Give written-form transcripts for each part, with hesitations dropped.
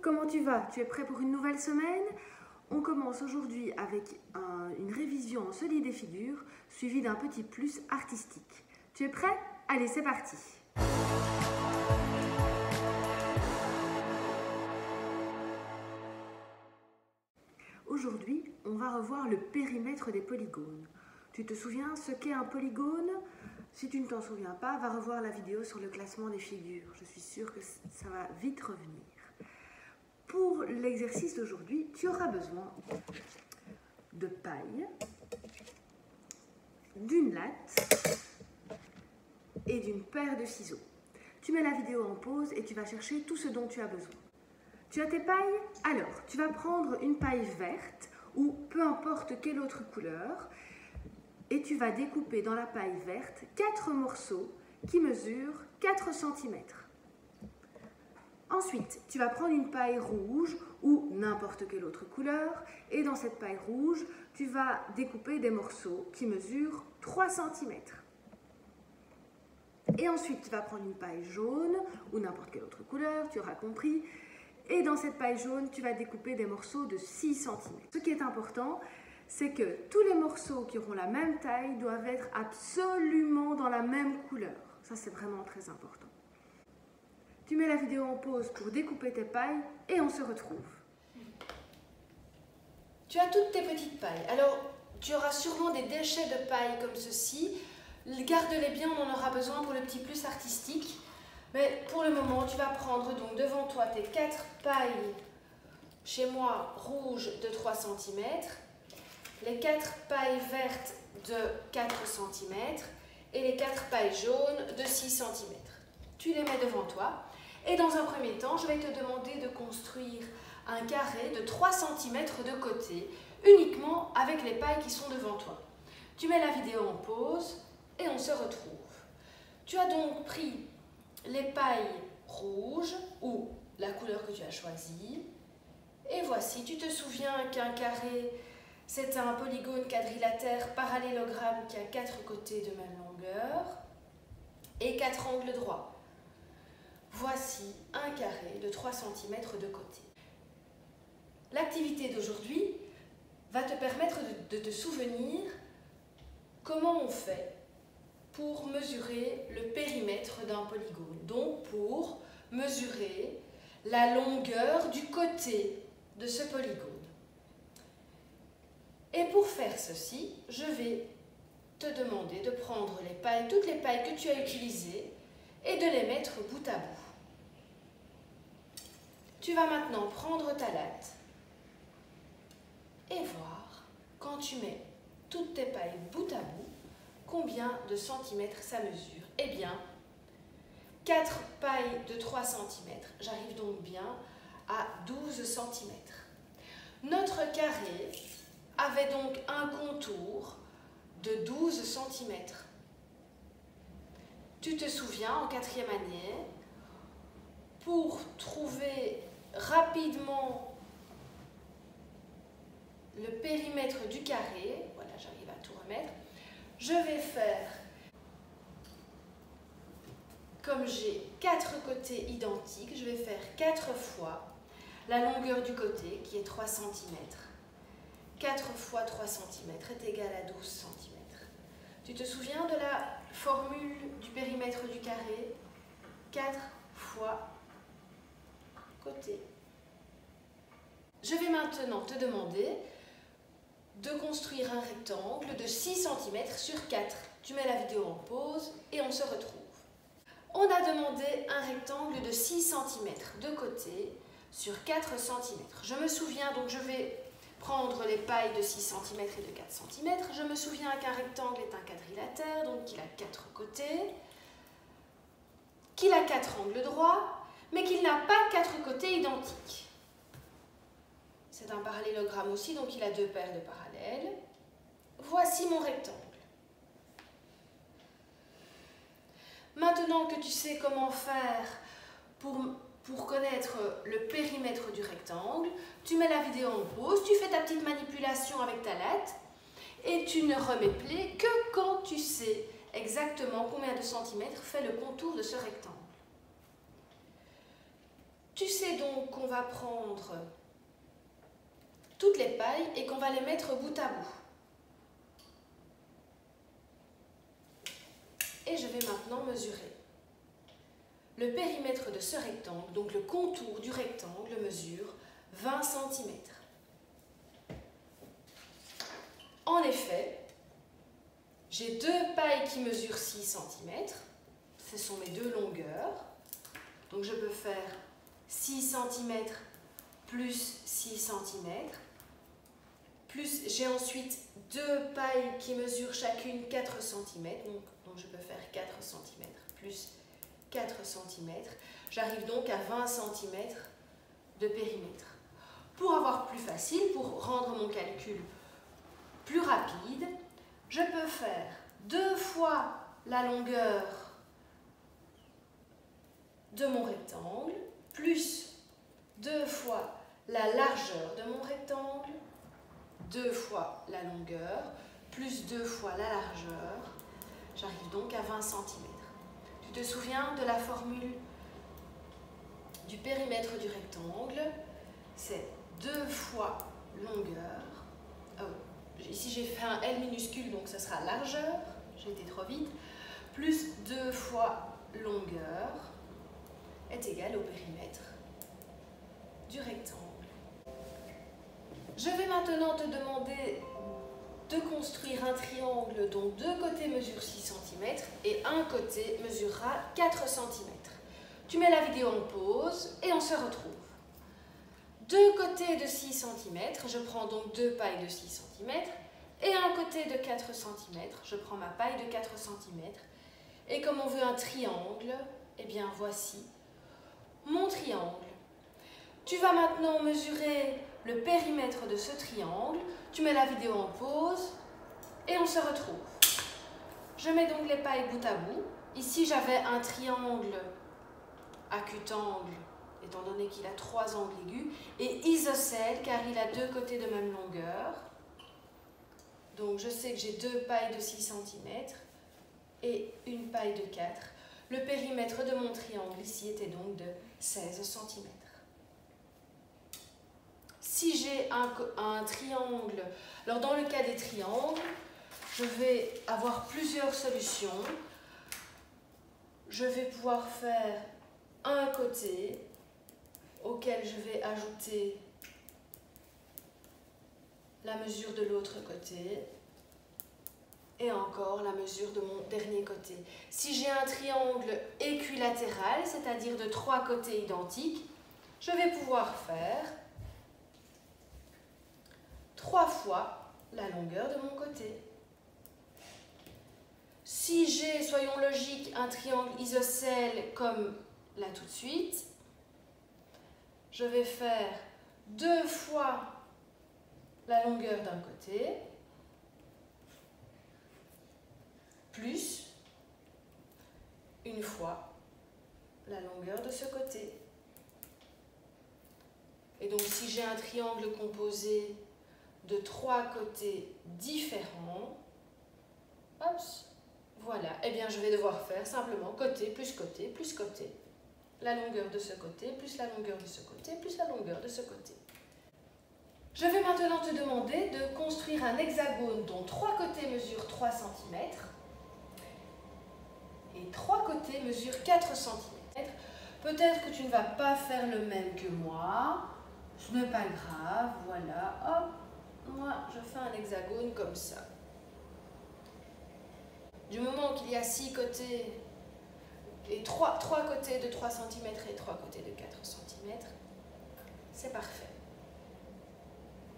comment tu vas? Tu es prêt pour une nouvelle semaine? On commence aujourd'hui avec une révision en solide et figure, suivie d'un petit plus artistique. Tu es prêt? Allez, c'est parti! Aujourd'hui, on va revoir le périmètre des polygones. Tu te souviens ce qu'est un polygone? Si tu ne t'en souviens pas, va revoir la vidéo sur le classement des figures. Je suis sûre que ça va vite revenir. Pour l'exercice d'aujourd'hui, tu auras besoin de paille, d'une latte et d'une paire de ciseaux. Tu mets la vidéo en pause et tu vas chercher tout ce dont tu as besoin. Tu as tes pailles? Alors, tu vas prendre une paille verte ou peu importe quelle autre couleur et tu vas découper dans la paille verte 4 morceaux qui mesurent 4 cm. Ensuite, tu vas prendre une paille rouge ou n'importe quelle autre couleur et dans cette paille rouge, tu vas découper des morceaux qui mesurent 3 cm. Et ensuite, tu vas prendre une paille jaune ou n'importe quelle autre couleur, tu auras compris. Et dans cette paille jaune, tu vas découper des morceaux de 6 cm. Ce qui est important, c'est que tous les morceaux qui auront la même taille doivent être absolument dans la même couleur. Ça, c'est vraiment très important. Tu mets la vidéo en pause pour découper tes pailles et on se retrouve. Tu as toutes tes petites pailles. Alors, tu auras sûrement des déchets de paille comme ceci. Garde-les bien, on en aura besoin pour le petit plus artistique. Mais pour le moment, tu vas prendre donc devant toi tes 4 pailles, chez moi, rouges de 3 cm, les 4 pailles vertes de 4 cm et les 4 pailles jaunes de 6 cm. Tu les mets devant toi et dans un premier temps, je vais te demander de construire un carré de 3 cm de côté, uniquement avec les pailles qui sont devant toi. Tu mets la vidéo en pause et on se retrouve. Tu as donc pris les pailles rouges ou la couleur que tu as choisie. Et voici, tu te souviens qu'un carré, c'est un polygone quadrilatère parallélogramme qui a 4 côtés de même longueur et 4 angles droits. Voici un carré de 3 cm de côté. L'activité d'aujourd'hui va te permettre de te souvenir comment on fait pour mesurer le périmètre d'un polygone. Donc pour mesurer la longueur du côté de ce polygone. Et pour faire ceci, je vais te demander de prendre les pailles, toutes les pailles que tu as utilisées et de les mettre bout à bout. Tu vas maintenant prendre ta latte et voir, quand tu mets toutes tes pailles bout à bout, combien de centimètres ça mesure? Eh bien, 4 pailles de 3 cm, j'arrive donc bien à 12 cm. Notre carré avait donc un contour de 12 cm. Tu te souviens, en 4e année, pour trouver rapidement le périmètre du carré, voilà, j'arrive à tout remettre, je vais faire, comme j'ai 4 côtés identiques, je vais faire 4 fois la longueur du côté, qui est 3 cm. 4 fois 3 cm est égal à 12 cm. Tu te souviens de la formule du périmètre du carré? 4 fois côté. Je vais maintenant te demander de construire un rectangle de 6 cm sur 4. Tu mets la vidéo en pause et on se retrouve. On a demandé un rectangle de 6 cm de côté sur 4 cm. Je me souviens, donc je vais prendre les pailles de 6 cm et de 4 cm. Je me souviens qu'un rectangle est un quadrilatère, donc qu'il a 4 côtés, qu'il a 4 angles droits, mais qu'il n'a pas 4 côtés identiques. C'est un parallélogramme aussi, donc il a 2 paires de parallèles. Voici mon rectangle. Maintenant que tu sais comment faire pour connaître le périmètre du rectangle, tu mets la vidéo en pause, tu fais ta petite manipulation avec ta latte et tu ne remets plus que quand tu sais exactement combien de centimètres fait le contour de ce rectangle. Tu sais donc qu'on va prendre toutes les pailles et qu'on va les mettre bout à bout. Et je vais maintenant mesurer. Le périmètre de ce rectangle, donc le contour du rectangle, mesure 20 cm. En effet, j'ai deux pailles qui mesurent 6 cm. Ce sont mes deux longueurs. Donc je peux faire 6 cm plus 6 cm. Plus j'ai ensuite deux pailles qui mesurent chacune 4 cm. Donc je peux faire 4 cm plus 4 cm. J'arrive donc à 20 cm de périmètre. Pour avoir plus facile, pour rendre mon calcul plus rapide, je peux faire 2 fois la longueur de mon rectangle, plus 2 fois la largeur de mon rectangle, 2 fois la longueur, plus 2 fois la largeur. J'arrive donc à 20 cm. Tu te souviens de la formule du périmètre du rectangle? C'est 2 fois longueur. Ici, j'ai fait un L minuscule, donc ça sera largeur. J'ai été trop vite. Plus 2 fois longueur est égal au périmètre du rectangle. Je vais maintenant te demander de construire un triangle dont deux côtés mesurent 6 cm et un côté mesurera 4 cm. Tu mets la vidéo en pause et on se retrouve. Deux côtés de 6 cm, je prends donc deux pailles de 6 cm et un côté de 4 cm, je prends ma paille de 4 cm. Et comme on veut un triangle, eh bien voici mon triangle. Tu vas maintenant mesurer le périmètre de ce triangle. Tu mets la vidéo en pause et on se retrouve. Je mets donc les pailles bout à bout. Ici, j'avais un triangle acutangle, étant donné qu'il a 3 angles aigus, et isocèle, car il a deux côtés de même longueur. Donc, je sais que j'ai deux pailles de 6 cm et une paille de 4. Le périmètre de mon triangle ici était donc de 16 cm. Si j'ai un triangle, alors dans le cas des triangles, je vais avoir plusieurs solutions. Je vais pouvoir faire un côté auquel je vais ajouter la mesure de l'autre côté et encore la mesure de mon dernier côté. Si j'ai un triangle équilatéral, c'est-à-dire de 3 côtés identiques, je vais pouvoir faire 3 fois la longueur de mon côté. Si j'ai, soyons logiques, un triangle isocèle comme là tout de suite, je vais faire 2 fois la longueur d'un côté, plus une fois la longueur de ce côté. Et donc si j'ai un triangle composé de 3 côtés différents, hop, voilà, eh bien je vais devoir faire simplement côté plus côté plus côté. La longueur de ce côté plus la longueur de ce côté plus la longueur de ce côté. Je vais maintenant te demander de construire un hexagone dont 3 côtés mesurent 3 cm et 3 côtés mesurent 4 cm. Peut-être que tu ne vas pas faire le même que moi, ce n'est pas grave, voilà, hop, moi je fais un hexagone comme ça. Du moment qu'il y a 6 côtés et 3 côtés de 3 cm et 3 côtés de 4 cm, c'est parfait.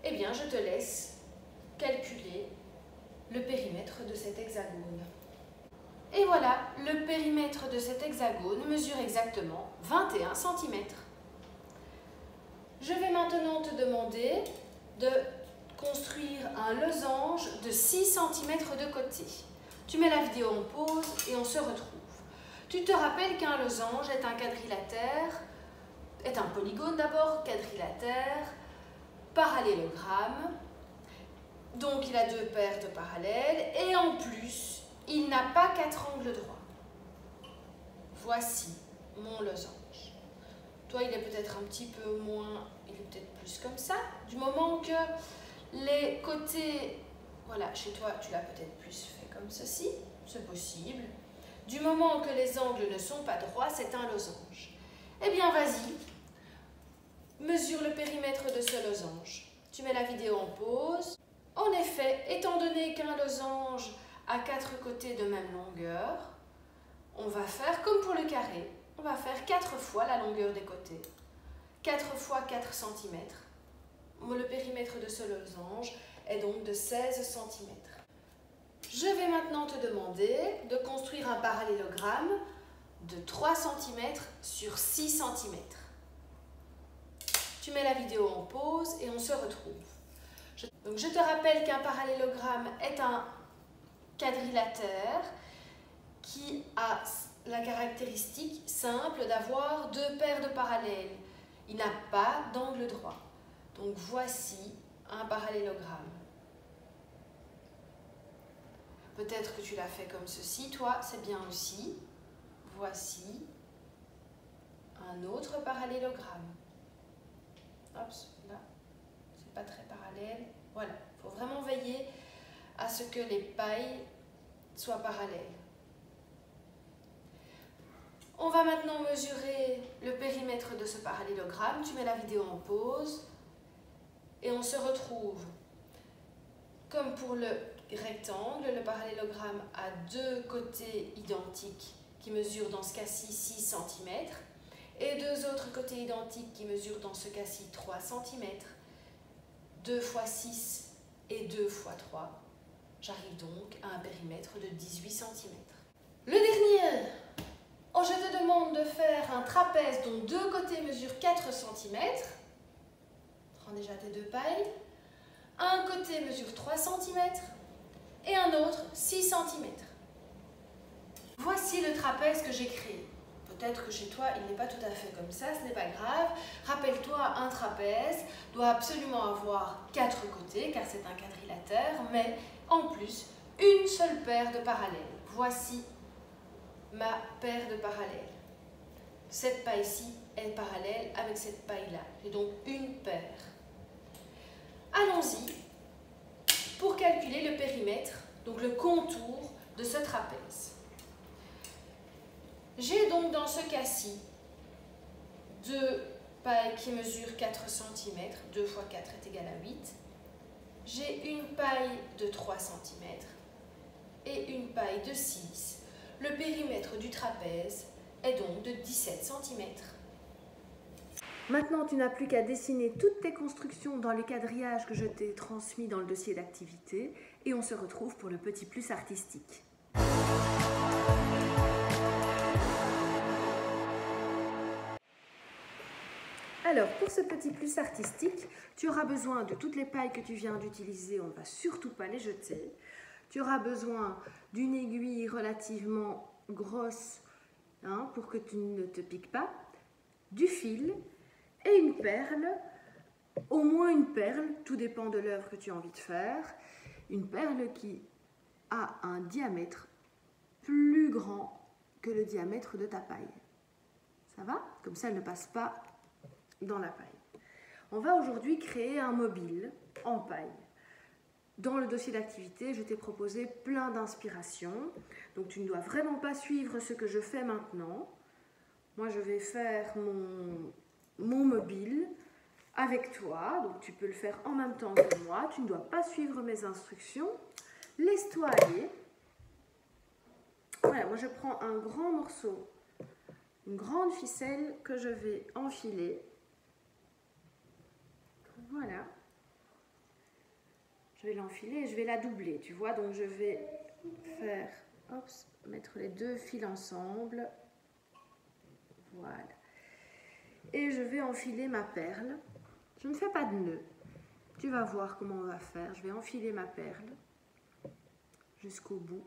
Eh bien, je te laisse calculer le périmètre de cet hexagone. Et voilà, le périmètre de cet hexagone mesure exactement 21 cm. Je vais maintenant te demander de construire un losange de 6 cm de côté. Tu mets la vidéo en pause et on se retrouve. Tu te rappelles qu'un losange est un quadrilatère, est un polygone d'abord, quadrilatère, parallélogramme. Donc il a 2 paires de parallèles et en plus, il n'a pas 4 angles droits. Voici mon losange. Toi, il est peut-être un petit peu moins, il est peut-être plus comme ça. Du moment que les côtés, voilà, chez toi, tu l'as peut-être plus fait comme ceci, c'est possible. Du moment que les angles ne sont pas droits, c'est un losange. Eh bien, vas-y, mesure le périmètre de ce losange. Tu mets la vidéo en pause. En effet, étant donné qu'un losange a 4 côtés de même longueur, on va faire comme pour le carré. On va faire 4 fois la longueur des côtés. 4 fois 4 cm. Le périmètre de ce losange est donc de 16 cm. Je vais maintenant te demander de construire un parallélogramme de 3 cm sur 6 cm. Tu mets la vidéo en pause et on se retrouve. Donc je te rappelle qu'un parallélogramme est un quadrilatère qui a la caractéristique simple d'avoir 2 paires de parallèles. Il n'a pas d'angle droit. Donc voici un parallélogramme. Peut-être que tu l'as fait comme ceci, toi, c'est bien aussi. Voici un autre parallélogramme. Hop, là, c'est pas très parallèle. Voilà, il faut vraiment veiller à ce que les pailles soient parallèles. On va maintenant mesurer le périmètre de ce parallélogramme. Tu mets la vidéo en pause et on se retrouve. Comme pour le rectangle, le parallélogramme a 2 côtés identiques qui mesurent dans ce cas-ci 6 cm et 2 autres côtés identiques qui mesurent dans ce cas-ci 3 cm. 2 fois 6 et 2 fois 3. J'arrive donc à un périmètre de 18 cm. Le dernier, je te demande de faire un trapèze dont 2 côtés mesurent 4 cm. Prends déjà tes 2 pailles. Un côté mesure 3 cm et un autre 6 cm. Voici le trapèze que j'ai créé. Peut-être que chez toi, il n'est pas tout à fait comme ça, ce n'est pas grave. Rappelle-toi, un trapèze doit absolument avoir 4 côtés, car c'est un quadrilatère, mais en plus, une seule paire de parallèles. Voici ma paire de parallèles. Cette paille-ci est parallèle avec cette paille-là. J'ai donc une paire. Allons-y pour calculer le périmètre, donc le contour de ce trapèze. J'ai donc dans ce cas-ci 2 pailles qui mesurent 4 cm, 2 fois 4 est égal à 8. J'ai une paille de 3 cm et une paille de 6. Le périmètre du trapèze est donc de 17 cm. Maintenant, tu n'as plus qu'à dessiner toutes tes constructions dans les quadrillages que je t'ai transmis dans le dossier d'activité et on se retrouve pour le petit plus artistique. Alors, pour ce petit plus artistique, tu auras besoin de toutes les pailles que tu viens d'utiliser, on ne va surtout pas les jeter. Tu auras besoin d'une aiguille relativement grosse pour que tu ne te piques pas, du fil et une perle, au moins une perle, tout dépend de l'œuvre que tu as envie de faire, une perle qui a un diamètre plus grand que le diamètre de ta paille. Ça va? Comme ça, elle ne passe pas dans la paille. On va aujourd'hui créer un mobile en paille. Dans le dossier d'activité, je t'ai proposé plein d'inspirations. Donc tu ne dois vraiment pas suivre ce que je fais maintenant. Moi, je vais faire mon mobile avec toi. Donc tu peux le faire en même temps que moi. Tu ne dois pas suivre mes instructions. Laisse-toi aller. Voilà, moi je prends un grand morceau, une grande ficelle que je vais enfiler. Voilà. Je vais l'enfiler et je vais la doubler, tu vois. Donc je vais faire, mettre les 2 fils ensemble. Voilà. Et je vais enfiler ma perle. Je ne fais pas de nœud. Tu vas voir comment on va faire. Je vais enfiler ma perle jusqu'au bout.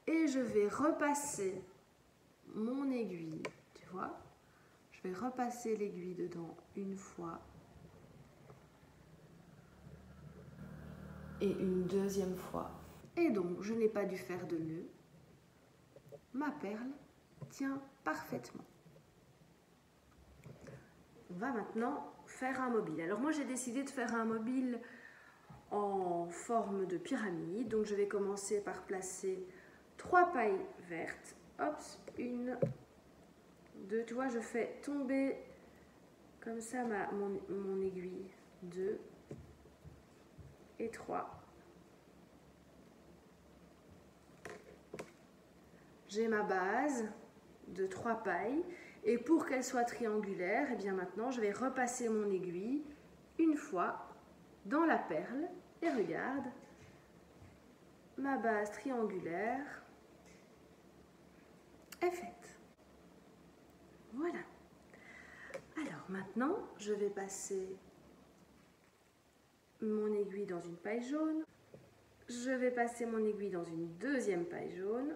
Et je vais repasser mon aiguille, tu vois. Je vais repasser l'aiguille dedans une fois. Et une deuxième fois. Et donc, je n'ai pas dû faire de nœud. Ma perle tient parfaitement. va maintenant faire un mobile. Alors moi j'ai décidé de faire un mobile en forme de pyramide. Donc je vais commencer par placer 3 pailles vertes. Hop, 1, 2, tu vois, je fais tomber comme ça mon aiguille. 2 et 3. J'ai ma base de 3 pailles et pour qu'elle soit triangulaire, et bien maintenant je vais repasser mon aiguille une fois dans la perle et regarde, ma base triangulaire est faite. Voilà. Alors maintenant, je vais passer mon aiguille dans une paille jaune. Je vais passer mon aiguille dans une deuxième paille jaune.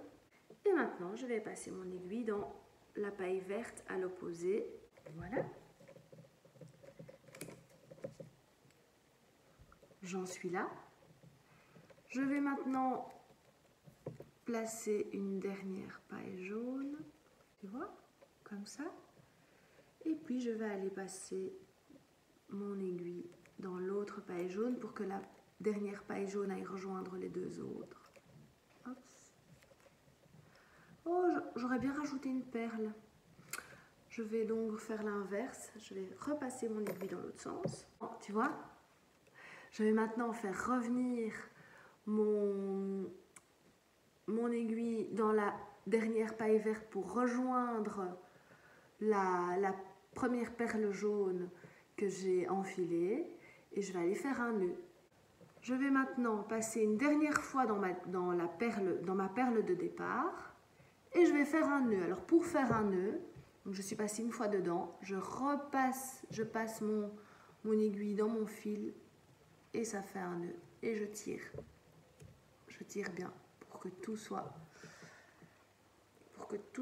Et maintenant, je vais passer mon aiguille dans la paille verte à l'opposé. Voilà. J'en suis là. Je vais maintenant placer une dernière paille jaune. Tu vois, comme ça. Et puis, je vais aller passer mon aiguille dans l'autre paille jaune pour que la dernière paille jaune aille rejoindre les deux autres. Hop. Oh, j'aurais bien rajouté une perle. Je vais donc faire l'inverse. Je vais repasser mon aiguille dans l'autre sens. Tu vois, je vais maintenant faire revenir mon aiguille dans la dernière paille verte pour rejoindre la première perle jaune que j'ai enfilée. Et je vais aller faire un nœud. Je vais maintenant passer une dernière fois dans ma perle de départ. Et je vais faire un nœud. Alors pour faire un nœud, donc je suis passée une fois dedans, je passe mon aiguille dans mon fil et ça fait un nœud. Et je tire. Je tire bien pour que tout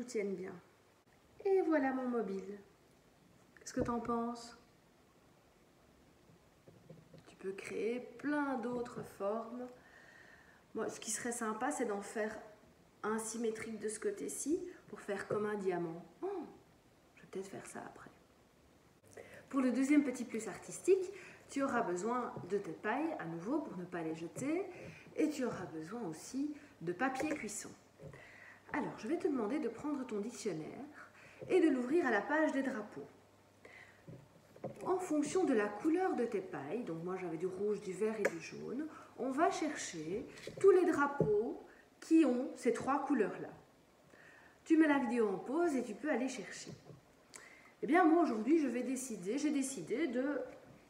tienne bien. Et voilà mon mobile. Qu'est-ce que tu en penses? Tu peux créer plein d'autres formes. Moi, ce qui serait sympa, c'est d'en faire un symétrique de ce côté-ci pour faire comme un diamant. Oh, je vais peut-être faire ça après. Pour le deuxième petit plus artistique, tu auras besoin de tes pailles à nouveau pour ne pas les jeter et tu auras besoin aussi de papier cuisson. Alors, je vais te demander de prendre ton dictionnaire et de l'ouvrir à la page des drapeaux. En fonction de la couleur de tes pailles, donc moi j'avais du rouge, du vert et du jaune, on va chercher tous les drapeaux qui ont ces 3 couleurs-là. Tu mets la vidéo en pause et tu peux aller chercher. Eh bien, moi aujourd'hui, j'ai décidé de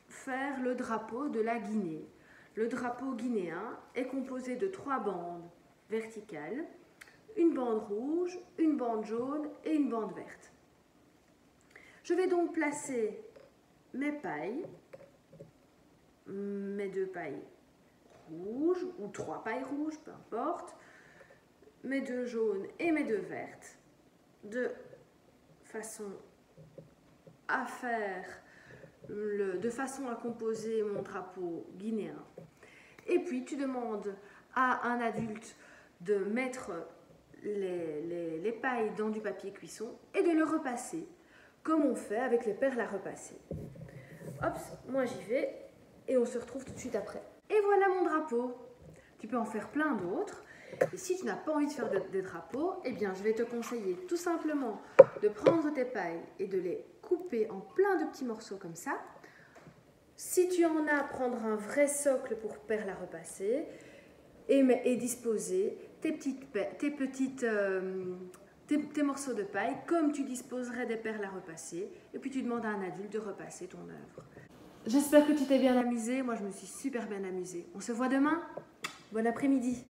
faire le drapeau de la Guinée. Le drapeau guinéen est composé de 3 bandes verticales, une bande rouge, une bande jaune et une bande verte. Je vais donc placer mes pailles, mes 2 pailles rouges, ou 3 pailles rouges, peu importe, mes 2 jaunes et mes 2 vertes, de façon à composer mon drapeau guinéen. Et puis tu demandes à un adulte de mettre les pailles dans du papier cuisson et de le repasser, comme on fait avec les perles à repasser. Hop, moi j'y vais et on se retrouve tout de suite après. Et voilà mon drapeau. Tu peux en faire plein d'autres. Et si tu n'as pas envie de faire des drapeaux, eh bien je vais te conseiller tout simplement de prendre tes pailles et de les couper en plein de petits morceaux comme ça. Si tu en as, prendre un vrai socle pour perles à repasser et disposer tes morceaux de paille comme tu disposerais des perles à repasser. Et puis tu demandes à un adulte de repasser ton œuvre. J'espère que tu t'es bien amusé. Moi, je me suis super bien amusée. On se voit demain. Bon après-midi.